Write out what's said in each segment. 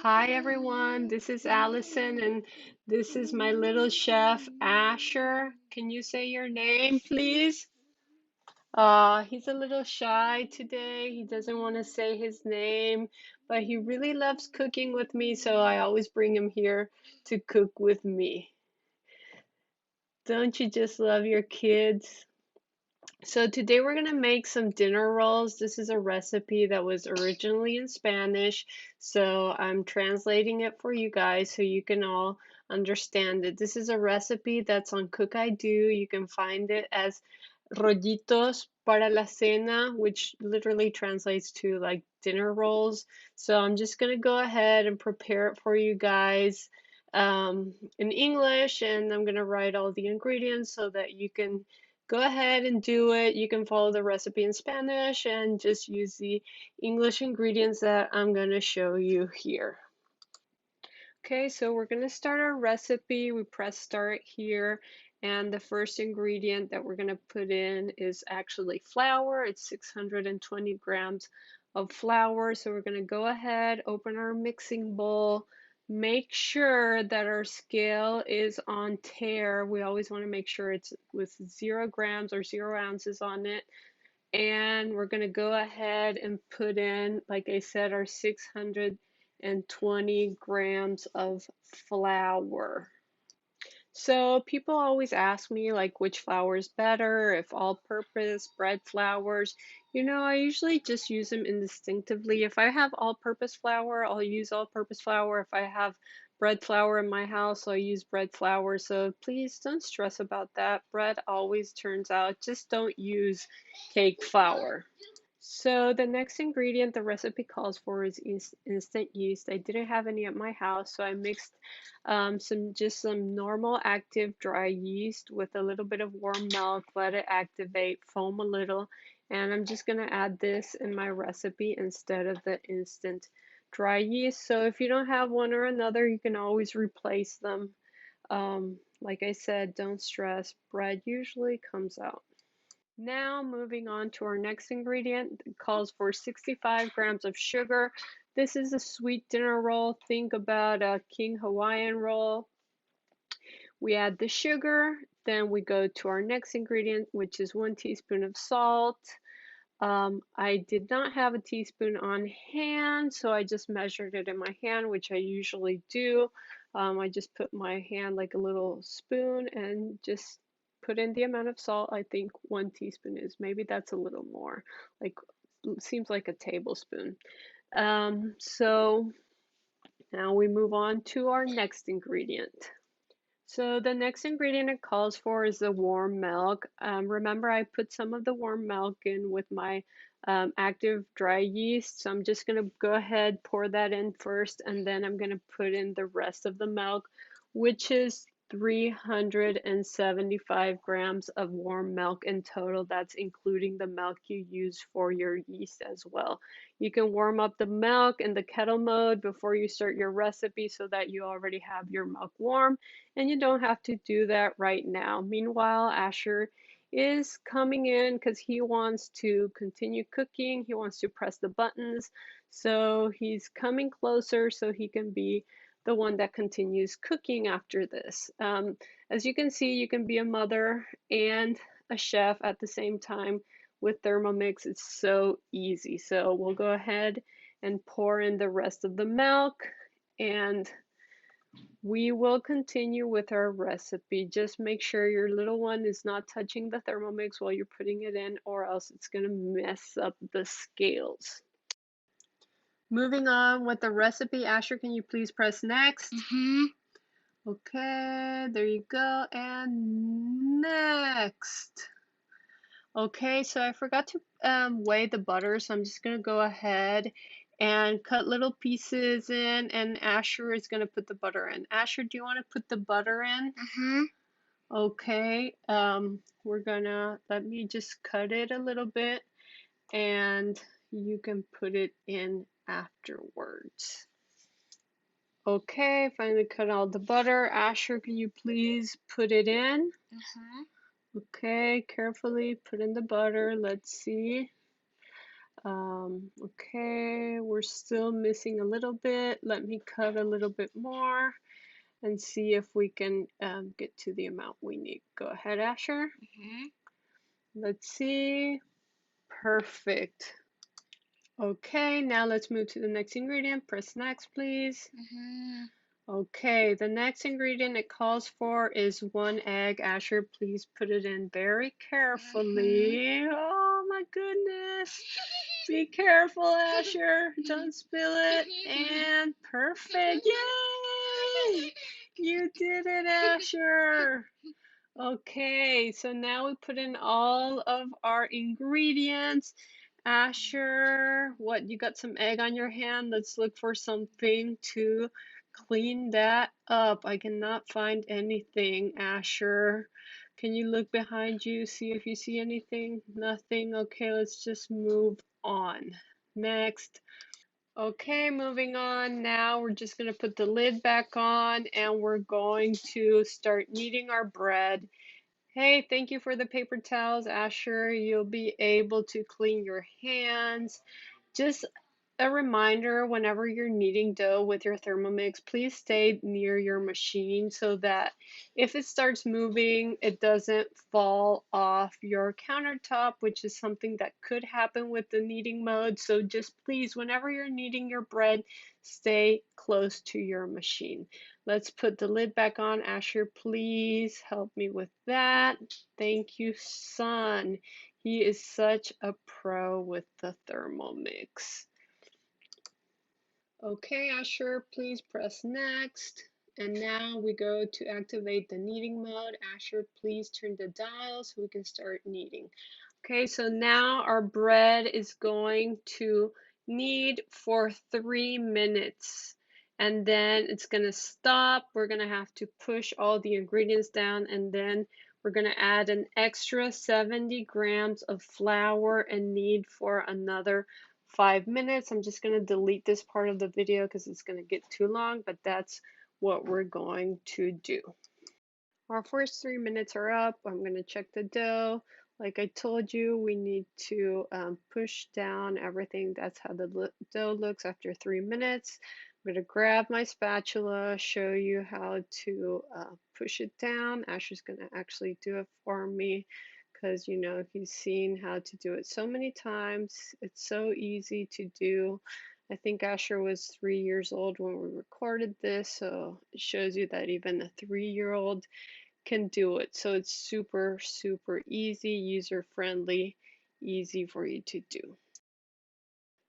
Hi everyone, this is Allison and this is my little chef Asher. Can you say your name, please? He's a little shy today. He doesn't want to say his name, but he really loves cooking with me, so I always bring him here to cook with me. Don't you just love your kids? So today we're gonna make some dinner rolls. This is a recipe that was originally in Spanish, so I'm translating it for you guys so you can all understand it. This is a recipe that's on Cook I Do. You can find it as rollitos para la cena, which literally translates to like dinner rolls. So I'm just gonna go ahead and prepare it for you guys in English, and I'm gonna write all the ingredients so that you can go ahead and do it. You can follow the recipe in Spanish and just use the English ingredients that I'm going to show you here. Okay, so we're going to start our recipe. We press start here, and the first ingredient that we're going to put in is actually flour. It's 620 grams of flour. So we're going to go ahead, open our mixing bowl, make sure that our scale is on tare. We always want to make sure it's with 0 grams or 0 ounces on it. And we're going to go ahead and put in, like I said, our 620 grams of flour. So people always ask me like which flour is better, if all-purpose, bread flours. I usually just use them instinctively. If I have all-purpose flour, I'll use all-purpose flour. If I have bread flour in my house, I'll use bread flour. So please don't stress about that. Bread always turns out. Just don't use cake flour. So the next ingredient the recipe calls for is instant yeast. I didn't have any at my house, so I mixed some normal active dry yeast with a little bit of warm milk, let it activate, foam a little, and I'm just gonna add this in my recipe instead of the instant dry yeast. So if you don't have one or another, you can always replace them. Like I said, don't stress. Bread usually comes out. Now moving on to our next ingredient, it calls for 65 grams of sugar. This is a sweet dinner roll. Think about a King Hawaiian roll. We add the sugar, then we go to our next ingredient, which is 1 teaspoon of salt. I did not have a teaspoon on hand, so I just measured it in my hand, which I usually do. I just put my hand like a little spoon and just put in the amount of salt I think 1 teaspoon is. Maybe that's a little more, like seems like a tablespoon. So now we move on to our next ingredient. So the next ingredient it calls for is the warm milk. Remember, I put some of the warm milk in with my active dry yeast. So I'm just going to go ahead, pour that in first, and then I'm going to put in the rest of the milk, which is 375 grams of warm milk in total. That's including the milk you use for your yeast as well. You can warm up the milk in the kettle mode before you start your recipe so that you already have your milk warm, and you don't have to do that right now. Meanwhile, Asher is coming in because he wants to continue cooking. He wants to press the buttons. So he's coming closer so he can be the one that continues cooking after this. As you can see, you can be a mother and a chef at the same time with Thermomix. It's so easy. So we'll go ahead and pour in the rest of the milk, and we will continue with our recipe. Just make sure your little one is not touching the Thermomix while you're putting it in, or else it's going to mess up the scales. Moving on with the recipe, Asher, can you please press next? Okay, there you go, and next. Okay, so I forgot to weigh the butter, so I'm just going to go ahead and cut little pieces in, and Asher is going to put the butter in. Asher, do you want to put the butter in? Okay, we're gonna, let me just cut it a little bit, and you can put it in afterwards. Okay, finally cut all the butter. Asher, can you please put it in? Okay, carefully put in the butter. Let's see. Okay, we're still missing a little bit. Let me cut a little bit more and see if we can get to the amount we need. Go ahead, Asher. Let's see. Perfect. Okay, now let's move to the next ingredient. Press next, please. Okay, the next ingredient it calls for is 1 egg. Asher, please put it in very carefully. Oh my goodness. Be careful, Asher. Don't spill it. And perfect. Yay! You did it, Asher. Okay, so now we put in all of our ingredients. Asher, what, you got some egg on your hand? Let's look for something to clean that up. I cannot find anything, Asher. Can you look behind you, see if you see anything? Nothing. Okay, let's just move on. Next. Okay, moving on. Now we're just going to put the lid back on and we're going to start kneading our bread. Hey, thank you for the paper towels, Asher. You'll be able to clean your hands. Just a reminder, whenever you're kneading dough with your Thermomix, please stay near your machine so that if it starts moving, it doesn't fall off your countertop, which is something that could happen with the kneading mode. So just please, whenever you're kneading your bread, stay close to your machine. Let's put the lid back on. Asher, please help me with that. Thank you, son. He is such a pro with the Thermomix. Okay, Asher, please press next. And now we go to activate the kneading mode. Asher, please turn the dial so we can start kneading. Okay, so now our bread is going to knead for 3 minutes. And then it's going to stop. We're going to have to push all the ingredients down. And then we're going to add an extra 70 grams of flour and knead for another 5 minutes. I'm just going to delete this part of the video because it's going to get too long, but that's what we're going to do. Our first 3 minutes are up. I'm going to check the dough. Like I told you, we need to push down everything. That's how the dough looks after 3 minutes. I'm going to grab my spatula, show you how to push it down. Asher's going to actually do it for me because, you know, he's seen how to do it so many times. It's so easy to do. I think Asher was 3 years old when we recorded this, so it shows you that even a 3-year-old can do it. So it's super, super easy, user-friendly, easy for you to do.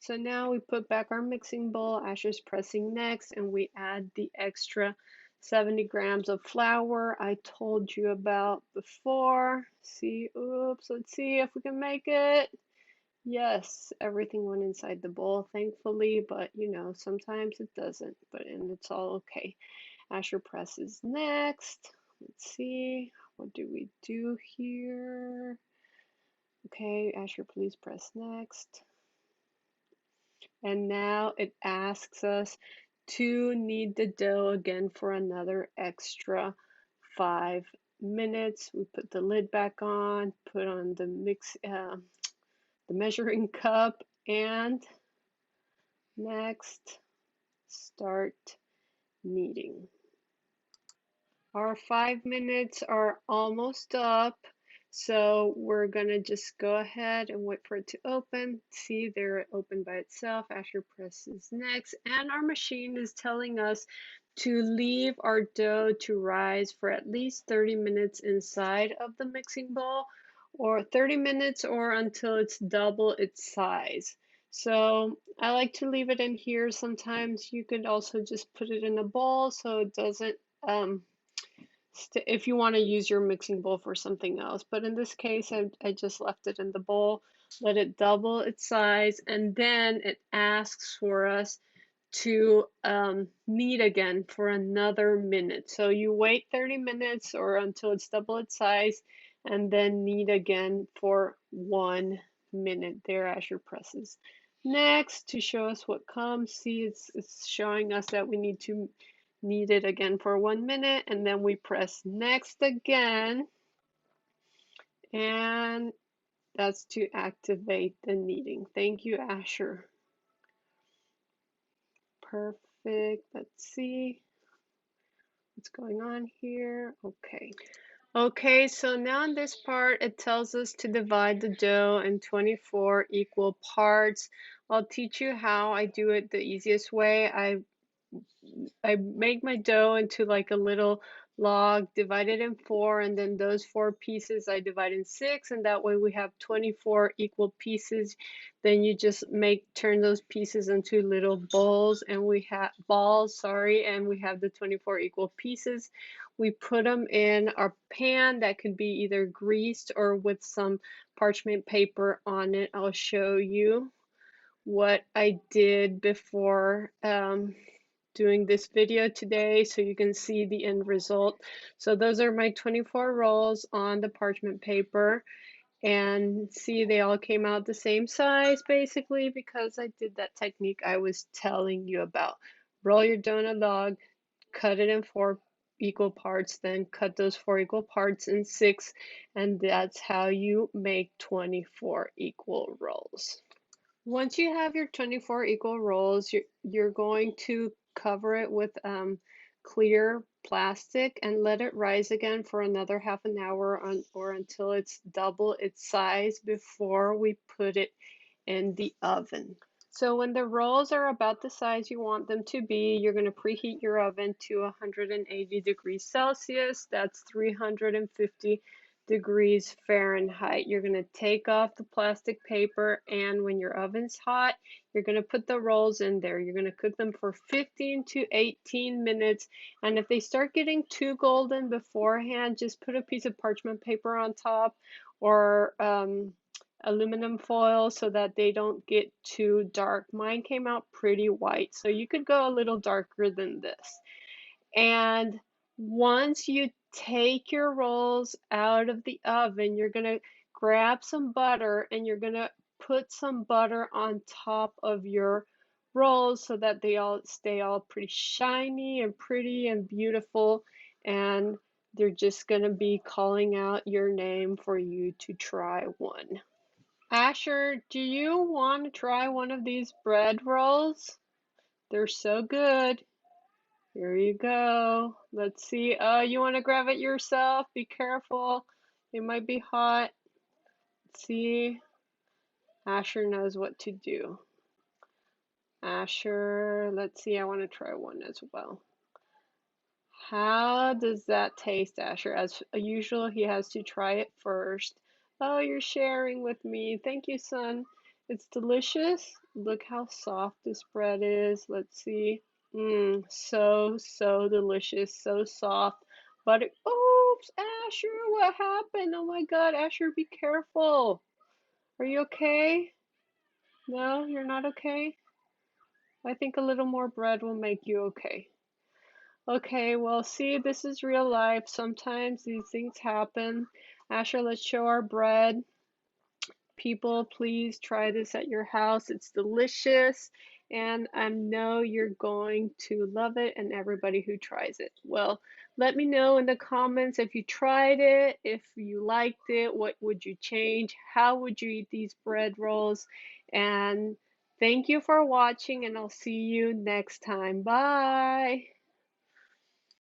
So now we put back our mixing bowl, Asher's pressing next, and we add the extra 70 grams of flour I told you about before. See, oops, let's see if we can make it. Yes, everything went inside the bowl, thankfully, but you know, sometimes it doesn't, and it's all okay. Asher presses next. Let's see, what do we do here? Okay, Asher, please press next. And now it asks us to knead the dough again for another extra 5 minutes. We put the lid back on, put on the the measuring cup, and next, start kneading. Our 5 minutes are almost up, so we're gonna just go ahead and wait for it to open. See, there it opened by itself. Asher presses next, and our machine is telling us to leave our dough to rise for at least 30 minutes inside of the mixing bowl, or 30 minutes or until it's double its size. So I like to leave it in here. Sometimes you could also just put it in a bowl so it doesn't if you want to use your mixing bowl for something else. But in this case, I just left it in the bowl, let it double its size, and then it asks for us to knead again for another minute. So you wait 30 minutes or until it's double its size, and then knead again for 1 minute. There, Asher presses next to show us what comes. See, it's showing us that we need to knead it again for 1 minute, and then we press next again, and That's to activate the kneading. Thank you, Asher. Perfect. Let's see what's going on here. Okay. Okay, so now in this part, it tells us to divide the dough in 24 equal parts. I'll teach you how I do it the easiest way. I make my dough into like a little log, divide it in four, and then those four pieces I divide in six, and that way we have 24 equal pieces. Then you just turn those pieces into little balls, and we have and we have the 24 equal pieces. We put them in our pan that could be either greased or with some parchment paper on it. I'll show you what I did before doing this video today so you can see the end result. So those are my 24 rolls on the parchment paper, and see, they all came out the same size basically because I did that technique I was telling you about. Roll your donut log, cut it in four equal parts, then cut those four equal parts in six, and that's how you make 24 equal rolls. Once you have your 24 equal rolls, you're going to cover it with clear plastic and let it rise again for another half an hour or until it's double its size before we put it in the oven. So when the rolls are about the size you want them to be, you're going to preheat your oven to 180 degrees Celsius. That's 350 degrees Fahrenheit. You're going to take off the plastic paper, and when your oven's hot, you're going to put the rolls in there. You're going to cook them for 15 to 18 minutes, and if they start getting too golden beforehand, just put a piece of parchment paper on top or aluminum foil so that they don't get too dark. Mine came out pretty white, so you could go a little darker than this. And once you take your rolls out of the oven, you're going to grab some butter and you're going to put some butter on top of your rolls so that they all stay all pretty shiny and pretty and beautiful, and they're just going to be calling out your name for you to try one. Asher, do you want to try one of these bread rolls? They're so good. Here you go. Let's see. Oh, you want to grab it yourself? Be careful. It might be hot. Let's see. Asher knows what to do. Asher, let's see. I want to try one as well. How does that taste, Asher? As usual, he has to try it first. Oh, you're sharing with me. Thank you, son. It's delicious. Look how soft this bread is. Let's see. So delicious. So soft. But oops, Asher, what happened? Oh my God, Asher, be careful. Are you okay? No, you're not okay? I think a little more bread will make you okay. Okay, well, see, this is real life. Sometimes these things happen. Asher, let's show our bread. People, please try this at your house. It's delicious, and I know you're going to love it, and everybody who tries it. Well, let me know in the comments if you tried it, if you liked it, what would you change, how would you eat these bread rolls, and thank you for watching, and I'll see you next time. Bye.